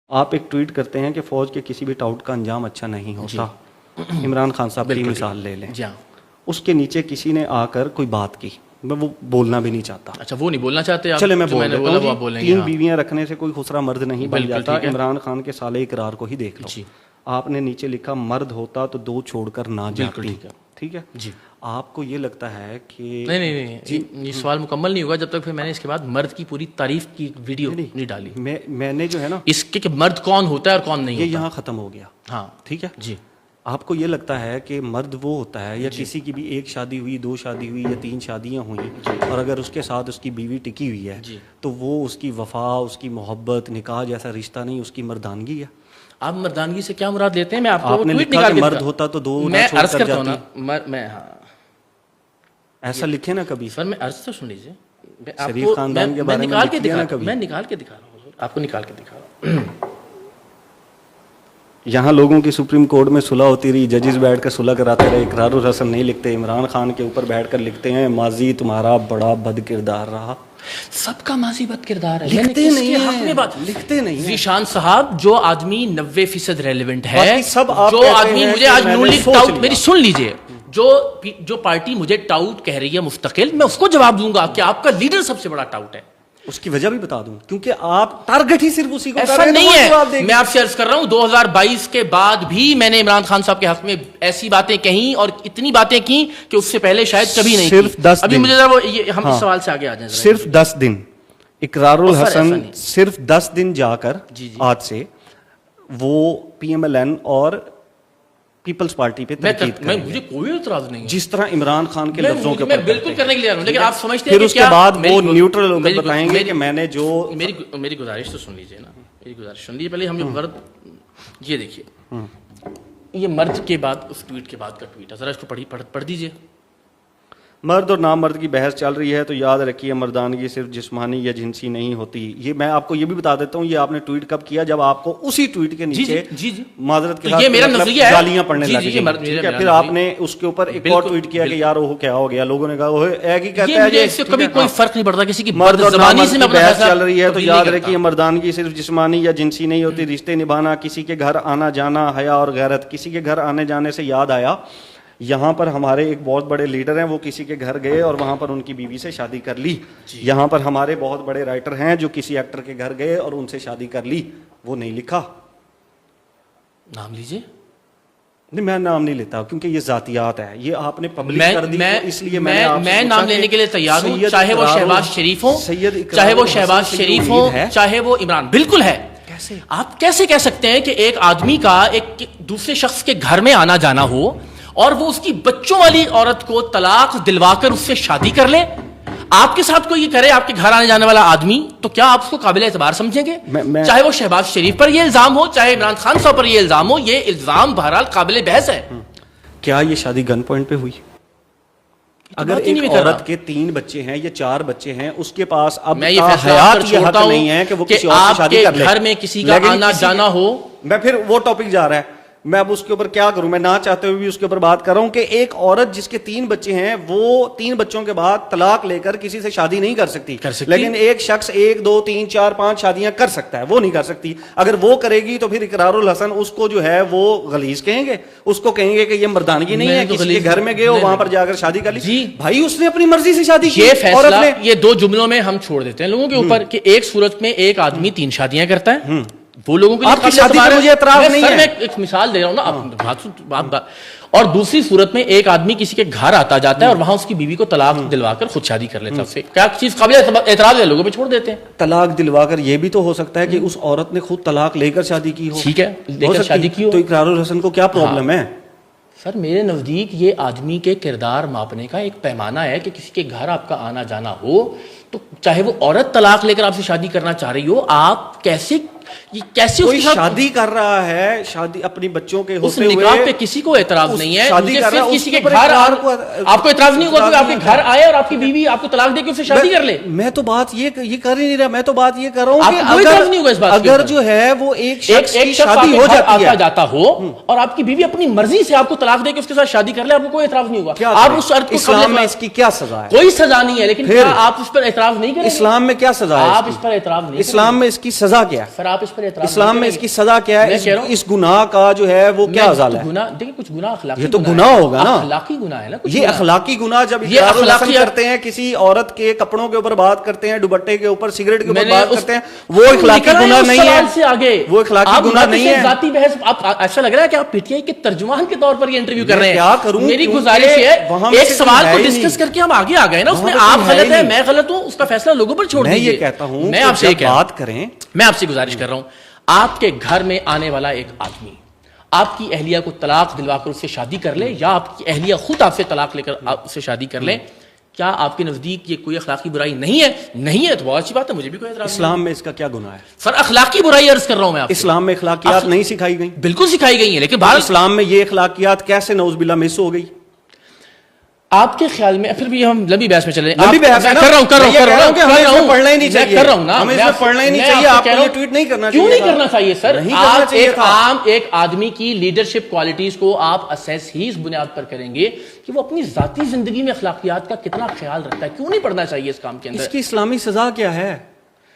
آپ ایک ٹویٹ کرتے ہیں کہ فوج کے کسی بھی ٹاؤٹ کا انجام اچھا نہیں ہوتا. عمران خان صاحب کی مثال لے لیں. اس کے نیچے کسی نے آ کر کوئی بات کی, میں وہ بولنا بھی نہیں چاہتا. اچھا وہ نہیں بولنا چاہتے آپ؟ چلے میں بول دیتا ہوں. 3 بیویاں رکھنے سے کوئی خسرا مرد نہیں بن جاتا. عمران خان کے سالے اقرار کو ہی دیکھ لو. آپ نے نیچے لکھا مرد ہوتا تو 2 چھوڑ کر نہ جاتی. ٹھیک ہے جی. آپ کو یہ لگتا ہے کہ نہیں یہ سوال مکمل نہیں ہوگا جب تک پھر میں نے اس کے بعد مرد کی پوری تعریف کی ویڈیو نہیں ڈالی. میں نے جو ہے نا اس کے کہ مرد کون ہوتا ہے اور کون نہیں ہوتا, یہ یہاں ختم ہو گیا. ہاں ٹھیک ہے جی. آپ کو یہ لگتا ہے کہ مرد وہ ہوتا ہے یا کسی کی بھی 1 شادی ہوئی, 2 شادی ہوئی یا 3 شادیاں ہوئیں اور اگر اس کے ساتھ اس کی بیوی ٹکی ہوئی ہے تو وہ اس کی وفا, اس کی محبت, نکاح جیسا رشتہ نہیں, اس کی مردانگی ہے. آپ مردانگی سے کیا مراد لیتے ہیں؟ میں آپ نے لکھا کہ مرد ہوتا تو 2 میں عرض کرتا ہوں نا, میں ہاں ایسا لکھے نا کبھی. سر میں عرض تو سن لیجیے, شریف خاندان کے بارے میں لکھیے نا کبھی. میں نکال کے دکھا رہا ہوں, آپ کو نکال کے دکھا رہا ہوں. یہاں لوگوں کی سپریم کورٹ میں صلح ہوتی رہی, ججز بیٹھ کر صلح کراتے رہے. اقرار الحسن نہیں لکھتے, عمران خان کے اوپر بیٹھ کر لکھتے ہیں ماضی تمہارا بڑا بد کردار رہا. سب کا ماضی بد کردار ہے, لکھتے نہیں ہیں. ذیشان صاحب جو آدمی 90% ریلیونٹ ہے, سب جو آدمی مجھے آج نون لیگ ٹاؤٹ, میری سن لیجئے, جو پارٹی مجھے ٹاؤٹ کہہ رہی ہے مستقل, میں اس کو جواب دوں گا کہ آپ کا لیڈر سب سے بڑا ٹاؤٹ ہے. اس کی وجہ بھی بتا دوں, کیونکہ آپ ٹارگٹ ہی صرف اسی کو ایسا نہیں ہے. میں آپ سے عرض کر رہا ہوں 2022 کے بعد بھی میں نے عمران خان صاحب کے حق میں ایسی باتیں کہیں اور اتنی باتیں کی کہ اس سے پہلے شاید کبھی نہیں صرف 10 ابھی مجھے ہم اس سوال سے آگے آ جائیں. صرف 10 دن اقرار الحسن, صرف 10 دن جا کر آج سے وہ پی ایم ایل این اور پیپلز پارٹی پہ تنقید کریں گے. مجھے کوئی اعتراض نہیں ہے جس طرح عمران خان کے لفظوں کے میں بالکل کرنے کے لیے ہوں, لیکن آپ سمجھتے ہیں پھر اس کے بعد وہ نیوٹرل ہو کر بتائیں گے کہ میں نے جو میری گزارش تو سن لیجیے نا, میری گزارش سن لیجیے پہلے. ہم جو مرد, یہ دیکھیے یہ مرد کے بعد اس ٹویٹ کے بعد کا ٹویٹ ہے, ذرا اس کو پڑھ دیجیے. مرد اور نامرد کی بحث چل رہی ہے تو یاد رکھیے مردانگی صرف جسمانی یا جنسی نہیں ہوتی. یہ میں آپ کو یہ بھی بتا دیتا ہوں, یہ آپ نے ٹویٹ کب کیا جب آپ کو اسی ٹویٹ کے نیچے معذرت کے ساتھ گالیاں پڑھنے لگی. پھر آپ نے اس کے اوپر ایک اور ٹویٹ کیا کہ یار وہ کیا ہو گیا, لوگوں نے کہا وہ ایک ہی کہتا ہے. اس سے کبھی کوئی فرق نہیں پڑتا کسی کی مرد اور نامرد کی بحث چل رہی ہے تو یاد رکھیے مردانگی صرف جسمانی یا جنسی نہیں ہوتی. رشتے نبھانا, کسی کے گھر آنا جانا, حیا اور غیرت. کسی کے گھر آنے جانے سے یاد آیا, یہاں پر ہمارے ایک بہت بڑے لیڈر ہیں, وہ کسی کے گھر گئے اور وہاں پر ان کی بیوی سے شادی کر لی. یہاں پر ہمارے بہت بڑے رائٹر ہیں جو کسی ایکٹر کے گھر گئے اور ان سے شادی کر لی. وہ نہیں لکھا. نام لیجئے. نہیں میں نام نہیں لیتا کیونکہ یہ ذاتیات ہے, یہ آپ نے پبلک کر دی اس لیے میں نام لینے کے لیے تیار ہوں, چاہے وہ شہباز شریف ہوں, چاہے وہ شہباز شریف ہوں, چاہے وہ عمران. بالکل ہے. آپ کیسے کہہ سکتے ہیں کہ ایک آدمی کا ایک دوسرے شخص کے گھر میں آنا جانا ہو اور وہ اس کی بچوں والی عورت کو طلاق دلوا کر اس سے شادی کر لے؟ آپ کے ساتھ کوئی یہ کرے, آپ کے گھر آنے جانے والا آدمی, تو کیا آپ اس کو قابل اعتبار سمجھیں گے؟ چاہے وہ شہباز شریف پر یہ الزام ہو, چاہے عمران خان صاحب پر یہ الزام ہو, یہ الزام بہرحال قابل بحث ہے. کیا یہ شادی گن پوائنٹ پہ ہوئی؟ اگر ایک عورت کے 3 بچے ہیں یا 4 بچے ہیں, اس کے پاس اب حیات یہ حق نہیں ہے کہ وہ کسی اور سے شادی کر لے. گھر میں کسی کا آنا جانا ہو, میں پھر وہ ٹاپک جا رہا ہے, میں اب اس کے اوپر کیا کروں, میں نہ چاہتے ہوئے بھی اس کے اوپر بات کر رہا ہوں کہ ایک عورت جس کے 3 بچے ہیں وہ 3 بچوں کے بعد طلاق لے کر کسی سے شادی نہیں کر سکتی. لیکن ایک شخص 1 2 3 4 5 شادیاں کر سکتا ہے, وہ نہیں کر سکتی. اگر وہ کرے گی تو پھر اقرار الحسن اس کو جو ہے وہ غلیظ کہیں گے, اس کو کہیں گے کہ یہ مردانگی نہیں ہے. کسی کے گھر میں گئے ہو, وہاں پر جا کر شادی کر لی. بھائی اس نے اپنی مرضی سے شادی کی. یہ فیصلہ یہ 2 جملوں میں ہم چھوڑ دیتے ہیں لوگوں کے اوپر کہ ایک صورت میں ایک آدمی 3 شادیاں کرتا ہے, وہ لوگوں کے لیے مجھے اعتراض نہیں ہے. میں ایک مثال دے رہا ہوں نا, اور دوسری صورت میں ایک آدمی کسی کے گھر آتا جاتا ہے اور وہاں اس کی بیوی کو طلاق دلوا کر خود شادی کر لیتا ہے. کیا چیز قابل اعتراض ہے, لوگوں پہ چھوڑ دیتے ہیں. طلاق دلوا کر یہ بھی تو ہو سکتا ہے کہ اس عورت نے خود طلاق لے کر شادی کی ہو. ٹھیک ہے, لے کر شادی کی ہو, تو اقرار الحسن کو کیا پرابلم ہے؟ سر میرے نزدیک یہ آدمی کے کردار ماپنے کا ایک پیمانہ ہے کہ کسی کے گھر آپ کا آنا جانا ہو تو چاہے وہ عورت طلاق لے کر آپ سے شادی کرنا چاہ رہی ہو, آپ کیسے کوئی شادی کر رہا ہے, شادی اپنی بچوں کے ہوتے ہوئے, نکاح پہ کسی کو اعتراض نہیں ہے. شادی کر رہا ہے, کسی کے گھر آپ کو اعتراض نہیں ہوگا کہ آپ کے گھر آئے اور آپ کی بیوی آپ کو طلاق دے کے اسے شادی کر لے. میں تو بات یہ کر ہی نہیں رہا, میں تو بات یہ کر رہا ہوں کہ اگر جو ہے وہ ایک شخص کی شادی ہو جاتی ہے, جاتا ہو اور آپ کی بیوی اپنی مرضی سے آپ کو طلاق دے کے اس کے ساتھ شادی کر لے, آپ کو کوئی اعتراض نہیں ہوگا. آپ اس شرط کو, اسلام میں اس کی کیا سزا ہے؟ کوئی سزا نہیں ہے, لیکن آپ اس پر اعتراض نہیں کریں. اسلام میں کیا سزا ہے؟ آپ اس پر اعتراض نہیں, اسلام میں اس کی سزا کیا ہے؟ سر آپ آپ اس پر اعتراض اسلام میں اس کی سزا کیا ہے؟ اس گناہ کا جو ہے وہ کیا ازالہ ہے؟ دیکھیں کچھ گناہ اخلاقی، یہ تو گناہ ہوگا نا، اخلاقی گناہ ہے نا، یہ اخلاقی گناہ جب اقرار الحسن کرتے ہیں، کسی عورت کے کپڑوں کے اوپر بات کرتے ہیں، دوپٹے کے اوپر، سگریٹ کے اوپر بات کرتے ہیں، وہ اخلاقی گناہ نہیں ہے، وہ اخلاقی گناہ نہیں ہے۔ ذاتی بحث، آپ ایسا لگ رہا ہے کہ آپ پی ٹی آئی کے ترجمان کے طور پر یہ انٹرویو کر رہے ہیں۔ کیا کروں، میری گزارش ہے ایک سوال کو ڈسکس کر کے ہم آگے آ گئے نا، اس میں آپ غلط ہیں میں غلط ہوں، اس کا فیصلہ لوگوں پر چھوڑ دیجیے۔ میں یہ کہتا ہوں میں آپ سے بات کریں، میں آپ سے گزارش کر رہا ہوں، آپ کے گھر میں آنے والا ایک آدمی آپ کی اہلیہ کو طلاق دلوا کر اس سے شادی کر لے، یا آپ کی اہلیہ خود آپ سے طلاق لے کر اس سے شادی کر لیں، کیا آپ کے نزدیک یہ کوئی اخلاقی برائی نہیں ہے؟ نہیں ہے تو بہت اچھی بات ہے، مجھے بھی کوئی اعتراض نہیں۔ اسلام میں اس کا کیا گناہ ہے؟ سر اخلاقی برائی عرض کر رہا ہوں میں آپ سے۔ اسلام میں اخلاقیات نہیں سکھائی گئی؟ بالکل سکھائی گئی ہیں، لیکن اسلام میں یہ اخلاقیات کیسے نعوذ باللہ مس ہو گئی؟ آپ کے خیال میں پھر بھی ہم لمبی بحث میں چلے پڑھنا ہی نہیں چاہیے، ہمیں اس میں پڑھنا ہی نہیں چاہیے، آپ کو یہ ٹویٹ نہیں کرنا چاہیے۔ کیوں نہیں کرنا چاہیے سر؟ آپ ایک آدمی کی لیڈرشپ کوالٹیز کو آپ اسیس ہی اس بنیاد پر کریں گے کہ وہ اپنی ذاتی زندگی میں اخلاقیات کا کتنا خیال رکھتا ہے۔ کیوں نہیں پڑھنا چاہیے اس کام کے اندر؟ اس کی اسلامی سزا کیا ہے؟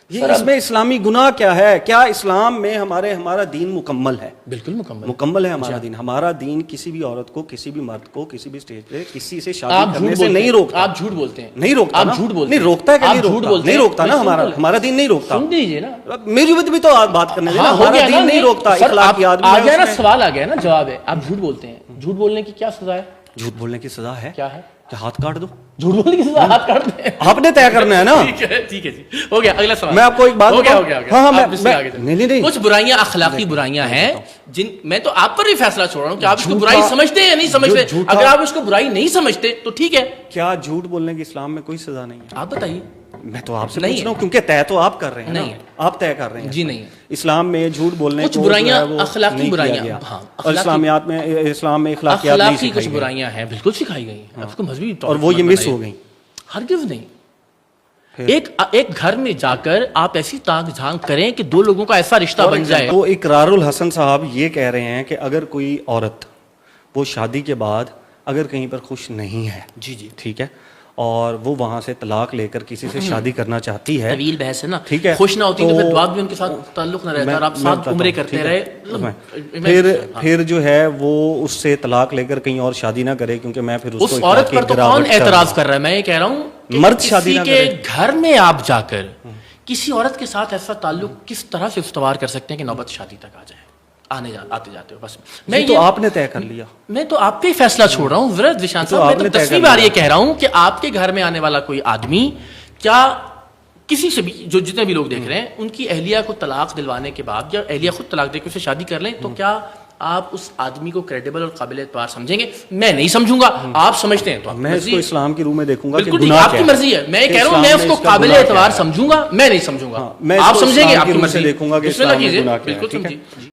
اس میں اسلامی گناہ کیا ہے؟ کیا اسلام میں ہمارا دین مکمل ہے؟ بالکل مکمل ہے ہمارا دین۔ ہمارا دین کسی بھی عورت کو، کسی بھی مرد کو، کسی بھی سٹیج پہ کسی سے شادی کرنے سے نہیں روکتا۔ آپ جھوٹ بولتے ہیں، نہیں روکتا، آپ جھوٹ بولتے ہیں، نہیں روکتا ہے کہ نہیں روکتا نا، ہمارا دین نہیں روکتا۔ سن دیجیے نا، میری بھی تو بات کرنے دینا، ہمارا دین نہیں روکتا۔ آ گیا نا، سوال آ گیا نا، جواب ہے آپ جھوٹ بولتے ہیں۔ جھوٹ بولنے کی کیا سزا ہے؟ جھوٹ بولنے کی سزا ہے کیا ہے؟ کہ ہاتھ کاٹ دو۔ جھوٹ بولنے کی سزا ہاتھ کاٹ دیں، آپ نے طے کرنا ہے نا۔ ٹھیک ہے جی، ہو گیا۔ اگلا سوال میں آپ کو ایک بات ہاں نہیں، کچھ برائیاں اخلاقی برائیاں ہیں جن میں تو آپ پر بھی فیصلہ چھوڑ رہا ہوں کہ آپ اس کو برائی سمجھتے ہیں یا نہیں سمجھتے۔ اگر آپ اس کو برائی نہیں سمجھتے تو ٹھیک ہے۔ کیا جھوٹ بولنے کی اسلام میں کوئی سزا نہیں ہے؟ آپ بتائیے۔ میں تو آپ سے پوچھ رہا ہوں کیونکہ طے تو آپ کر رہے ہیں، نہیں آپ طے کر رہے ہیں جی۔ نہیں، اسلام میں جھوٹ بولنے کچھ برائیاں اخلاقی برائیاں، اور اسلامیات میں، اسلام میں اخلاقیات نہیں سکھائی کچھ برائیاں ہیں، بالکل سکھائی گئی ہیں آپ کو مذہبی طور اور وہ یہ مس ہو گئی۔ ہرگز نہیں۔ ایک گھر میں جا کر آپ ایسی تانگ جھانک کریں کہ دو لوگوں کا ایسا رشتہ بن جائے۔ تو اقرار الحسن صاحب یہ کہہ رہے ہیں کہ اگر کوئی عورت وہ شادی کے بعد اگر کہیں پر خوش نہیں ہے، جی ٹھیک ہے، اور وہ وہاں سے طلاق لے کر کسی سے شادی کرنا چاہتی ہے، طویل بحث ہے نا، ٹھیک ہے، خوش نہ ہوتی تو پھر بعد میں ان کے ساتھ تعلق نہ رہتا اور آپ ساتھ عمرے کرتے رہے، پھر جو ہے وہ اس سے طلاق لے کر کہیں اور شادی نہ کرے، کیونکہ میں پھر اس عورت پر تو کون اعتراض کر رہا ہے؟ میں یہ کہہ رہا ہوں مرد شادی نہ کرے۔ کے گھر میں آپ جا کر کسی عورت کے ساتھ ایسا تعلق کس طرح سے استوار کر سکتے ہیں کہ نوبت شادی تک آ جائے؟ آتے جاتے ہو بس۔ میں تو آپ نے طے کر لیا، میں تو آپ کا ہی فیصلہ چھوڑ رہا ہوں ذرا ذیشان صاحب۔ میں تو 10ویں بار یہ کہہ رہا ہوں کہ آپ کے گھر میں آنے والا کوئی آدمی کیا کسی سے بھی، جو جتنے بھی لوگ دیکھ رہے ہیں، ان کی اہلیہ کو طلاق دلوانے کے بعد یا اہلیہ خود طلاق دے کے اسے شادی کر لیں تو کیا آپ اس آدمی کو کریڈیبل اور قابل اعتبار سمجھیں گے؟ میں نہیں سمجھوں گا، آپ سمجھتے ہیں تو میں اس کو اسلام کی روح میں دیکھوں گا کہ بالکل گناہ آپ کی مرضی ہے۔ میں کہہ رہا ہوں میں اس کو قابل اعتبار سمجھوں گا، میں نہیں سمجھوں گا، آپ سمجھیں گے، آپ کی مرضی۔ دیکھوں گا کہ بالکل سمجھیے۔